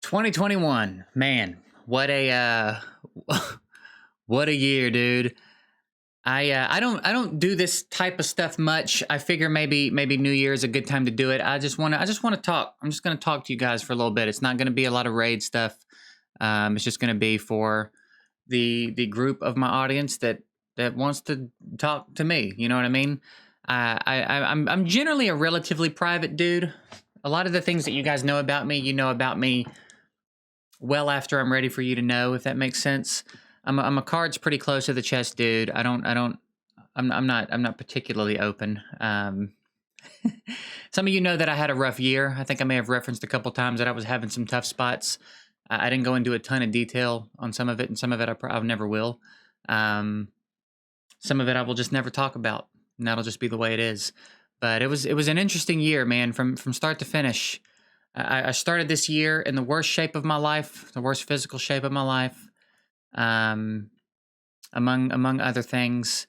2021, man, what a what a year, dude. I don't do this type of stuff much. I figure maybe New Year is a good time to do it. I just want to talk. I'm just gonna talk to you guys for a little bit. It's not gonna be a lot of raid stuff. It's just gonna be for the group of my audience that wants to talk to me. You know what I mean? I'm generally a relatively private dude. A lot of the things that you guys know about me, you know about me well after I'm ready for you to know, if that makes sense. I'm a cards pretty close to the chest, dude. I'm not particularly open. Some of you know that I had a rough year. I think I may have referenced a couple times that I was having some tough spots. I didn't go into a ton of detail on some of it, and some of it I never will. Some of it I will just never talk about, and that'll just be the way it is. But it was an interesting year, man, from start to finish. I started this year in the worst shape of my life, the worst physical shape of my life, um, among other things.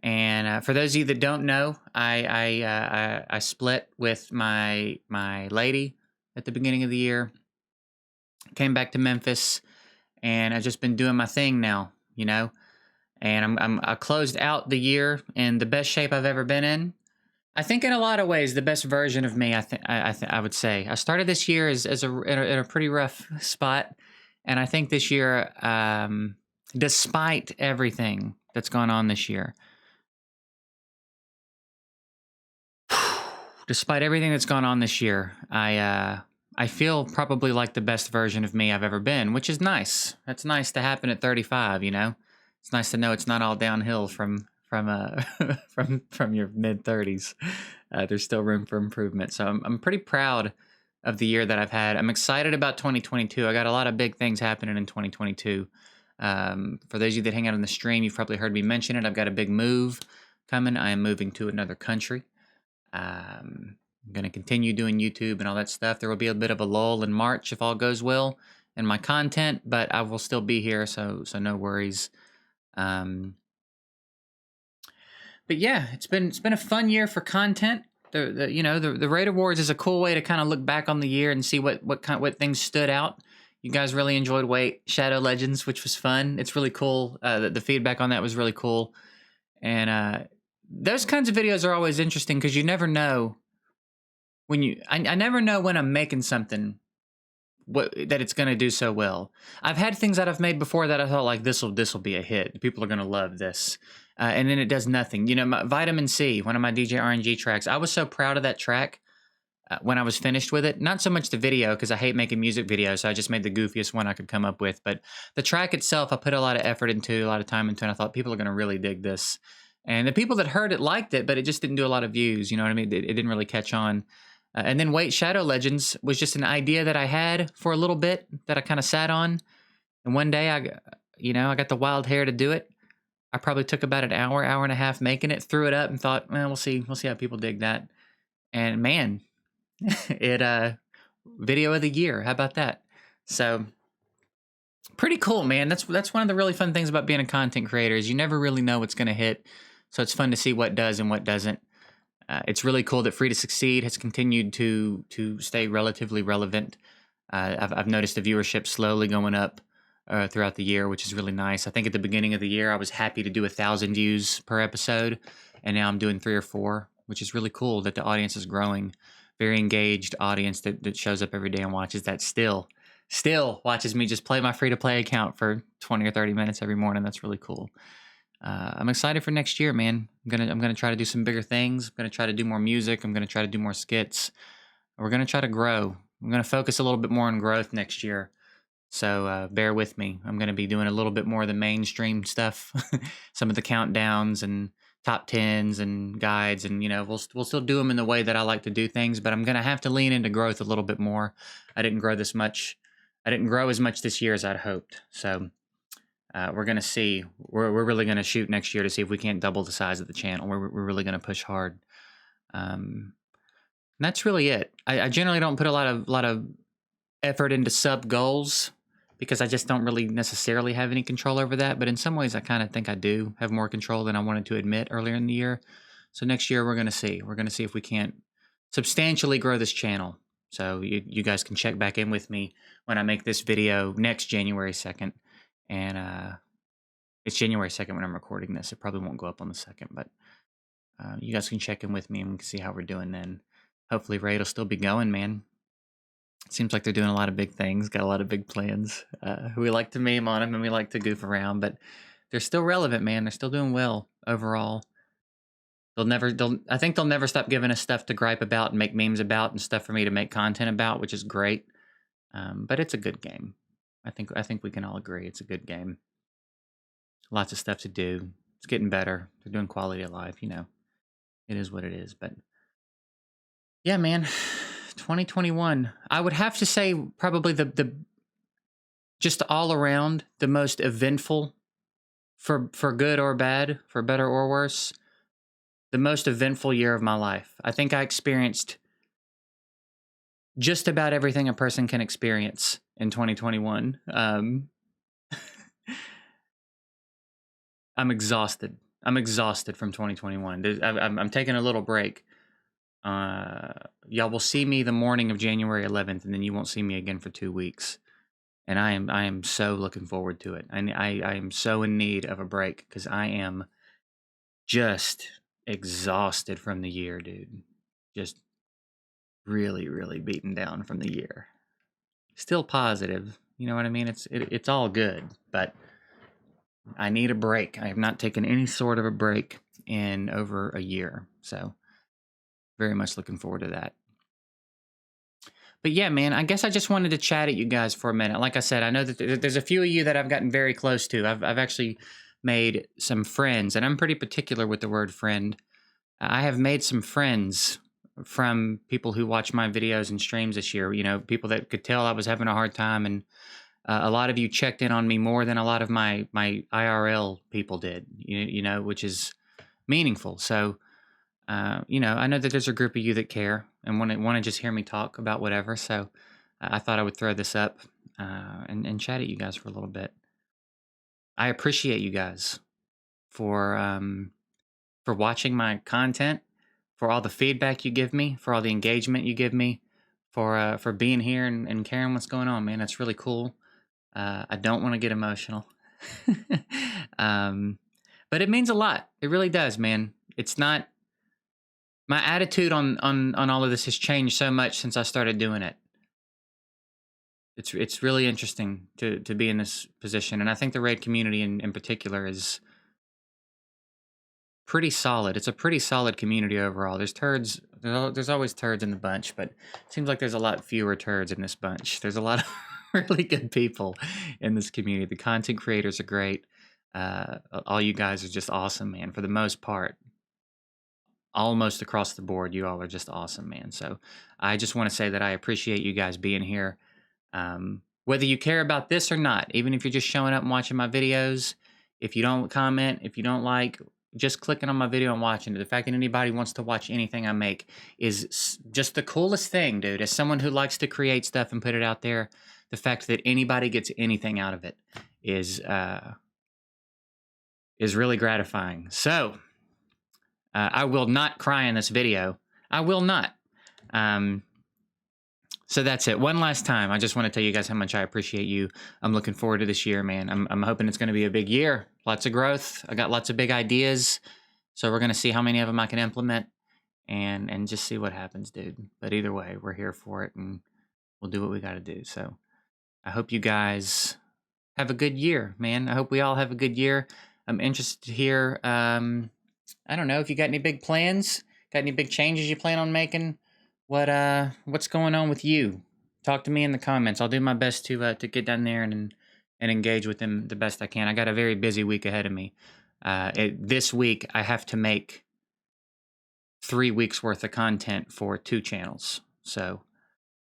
And for those of you that don't know, I split with my lady at the beginning of the year. Came back to Memphis, and I've just been doing my thing now, you know. And I closed out the year in the best shape I've ever been in. I think in a lot of ways the best version of me. I would say I started this year in a pretty rough spot, and I think this year, despite everything that's gone on this year, despite everything that's gone on this year, I feel probably like the best version of me I've ever been, which is nice. That's nice to happen at 35. You know, it's nice to know it's not all downhill from from your mid 30s. There's still room for improvement. So I'm pretty proud of the year that I've had. I'm excited about 2022. I got a lot of big things happening in 2022. For those of you that hang out on the stream, you've probably heard me mention it. I've got a big move coming. I am moving to another country. I'm going to continue doing YouTube and all that stuff. There will be a bit of a lull in March if all goes well in my content, but I will still be here, so no worries. But yeah, it's been a fun year for content. The Raid Awards is a cool way to kind of look back on the year and see what things stood out. You guys really enjoyed Shadow Legends, which was fun. It's really cool. The feedback on that was really cool, and those kinds of videos are always interesting because you never know I never know when I'm making something that it's going to do so well. I've had things that I've made before that I thought like this will be a hit. People are going to love this. And then it does nothing. You know, Vitamin C, one of my DJ RNG tracks, I was so proud of that track when I was finished with it. Not so much the video, because I hate making music videos, so I just made the goofiest one I could come up with. But the track itself, I put a lot of effort into, a lot of time into, and I thought people are going to really dig this. And the people that heard it liked it, but it just didn't do a lot of views. You know what I mean? It didn't really catch on. And then Shadow Legends was just an idea that I had for a little bit that I kind of sat on. And one day I got the wild hair to do it. I probably took about an hour and a half making it, threw it up, and thought, well, we'll see how people dig that. And man, it video of the year. How about that? So pretty cool, man. That's one of the really fun things about being a content creator is you never really know what's going to hit. So it's fun to see what does and what doesn't. It's really cool that Free to Succeed has continued to stay relatively relevant. I've noticed the viewership slowly going up throughout the year, which is really nice. I think at the beginning of the year, I was happy to do 1,000 views per episode, and now I'm doing 3 or 4, which is really cool that the audience is growing. Very engaged audience that shows up every day and watches that still watches me just play my free-to-play account for 20 or 30 minutes every morning. That's really cool. I'm excited for next year, man. I'm gonna try to do some bigger things. I'm gonna try to do more music. I'm gonna try to do more skits. We're gonna try to grow. I'm gonna focus a little bit more on growth next year. So bear with me. I'm gonna be doing a little bit more of the mainstream stuff, some of the countdowns and top 10s and guides, and we'll still do them in the way that I like to do things. But I'm gonna have to lean into growth a little bit more. I didn't grow as much this year as I'd hoped. So. We're going to see. We're really going to shoot next year to see if we can't double the size of the channel. We're really going to push hard. And that's really it. I generally don't put a lot of effort into sub goals because I just don't really necessarily have any control over that. But in some ways, I kind of think I do have more control than I wanted to admit earlier in the year. So next year, we're going to see. We're going to see if we can't substantially grow this channel. So you guys can check back in with me when I make this video next January 2nd. And it's January 2nd when I'm recording this. It probably won't go up on the 2nd, but you guys can check in with me and we can see how we're doing then. Hopefully Raid will still be going, man. Seems like they're doing a lot of big things, got a lot of big plans. We like to meme on them and we like to goof around, but they're still relevant, man. They're still doing well overall. I think they'll never stop giving us stuff to gripe about and make memes about and stuff for me to make content about, which is great. But it's a good game. I think we can all agree it's a good game. Lots of stuff to do. It's getting better. They're doing quality of life, you know. It is what it is, but yeah, man. 2021. I would have to say probably the just all around the most eventful for good or bad, for better or worse, the most eventful year of my life. I think I experienced just about everything a person can experience in 2021. I'm exhausted. I'm exhausted from 2021. I'm taking a little break. Y'all will see me the morning of January 11th, and then you won't see me again for 2 weeks. And I am so looking forward to it. I am so in need of a break because I am just exhausted from the year, dude. Just really, really beaten down from the year. Still positive, you know what I mean? It's all good, but I need a break. I have not taken any sort of a break in over a year, so very much looking forward to that. But yeah, man, I guess I just wanted to chat at you guys for a minute. Like I said, I know that there's a few of you that I've gotten very close to. I've actually made some friends, and I'm pretty particular with the word friend. I have made some friends from people who watch my videos and streams this year. You know, people that could tell I was having a hard time, and a lot of you checked in on me more than a lot of my IRL people did. You know, which is meaningful. So. You know, I know that there's a group of you that care and want to just hear me talk about whatever. So I thought I would throw this up and chat at you guys for a little bit. I appreciate you guys for watching my content, for all the feedback you give me, for all the engagement you give me, for being here and caring what's going on, man. That's really cool. I don't want to get emotional, but it means a lot. It really does, man. It's not. My attitude on all of this has changed so much since I started doing it. It's really interesting to be in this position, and I think the raid community in particular is pretty solid. It's a pretty solid community overall. There's turds. There's always turds in the bunch, but it seems like there's a lot fewer turds in this bunch. There's a lot of really good people in this community. The content creators are great. All you guys are just awesome, man. For the most part. Almost across the board, you all are just awesome, man. So I just want to say that I appreciate you guys being here. Whether you care about this or not, even if you're just showing up and watching my videos, if you don't comment, if you don't like, just clicking on my video and watching it. The fact that anybody wants to watch anything I make is just the coolest thing, dude. As someone who likes to create stuff and put it out there, the fact that anybody gets anything out of it is really gratifying. So I will not cry in this video. I will not. So that's it. One last time, I just want to tell you guys how much I appreciate you. I'm looking forward to this year, man. I'm hoping it's going to be a big year. Lots of growth. I got lots of big ideas. So we're going to see how many of them I can implement and just see what happens, dude. But either way, we're here for it and we'll do what we got to do. So I hope you guys have a good year, man. I hope we all have a good year. I'm interested to hear... I don't know if you got any big plans, got any big changes you plan on making. What's going on with you? Talk to me in the comments. I'll do my best to get down there and engage with them the best I can. I got a very busy week ahead of me. This week I have to make 3 weeks worth of content for 2 channels. So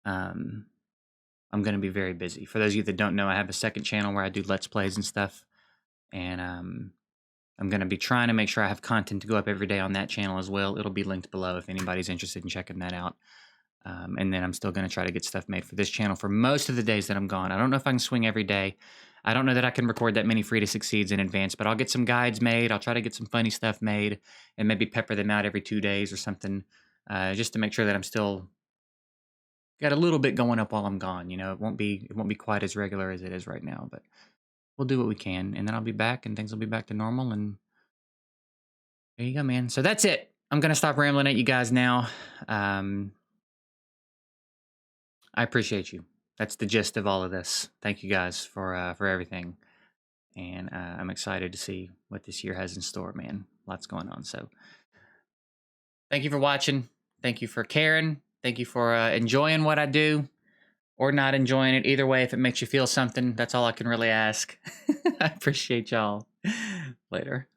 I'm going to be very busy. For those of you that don't know, I have a second channel where I do Let's Plays and stuff. And I'm going to be trying to make sure I have content to go up every day on that channel as well. It'll be linked below if anybody's interested in checking that out. And then I'm still going to try to get stuff made for this channel for most of the days that I'm gone. I don't know if I can swing every day. I don't know that I can record that many Free to Succeeds in advance, but I'll get some guides made. I'll try to get some funny stuff made and maybe pepper them out every 2 days or something, just to make sure that I'm still got a little bit going up while I'm gone. You know, it won't be quite as regular as it is right now, but we'll do what we can, and then I'll be back, and things will be back to normal. And there you go, man. So that's it. I'm gonna stop rambling at you guys now. I appreciate you. That's the gist of all of this. Thank you guys for everything, and I'm excited to see what this year has in store, man. Lots going on. So thank you for watching. Thank you for caring. Thank you for enjoying what I do or not enjoying it. Either way, if it makes you feel something, that's all I can really ask. I appreciate y'all. Later.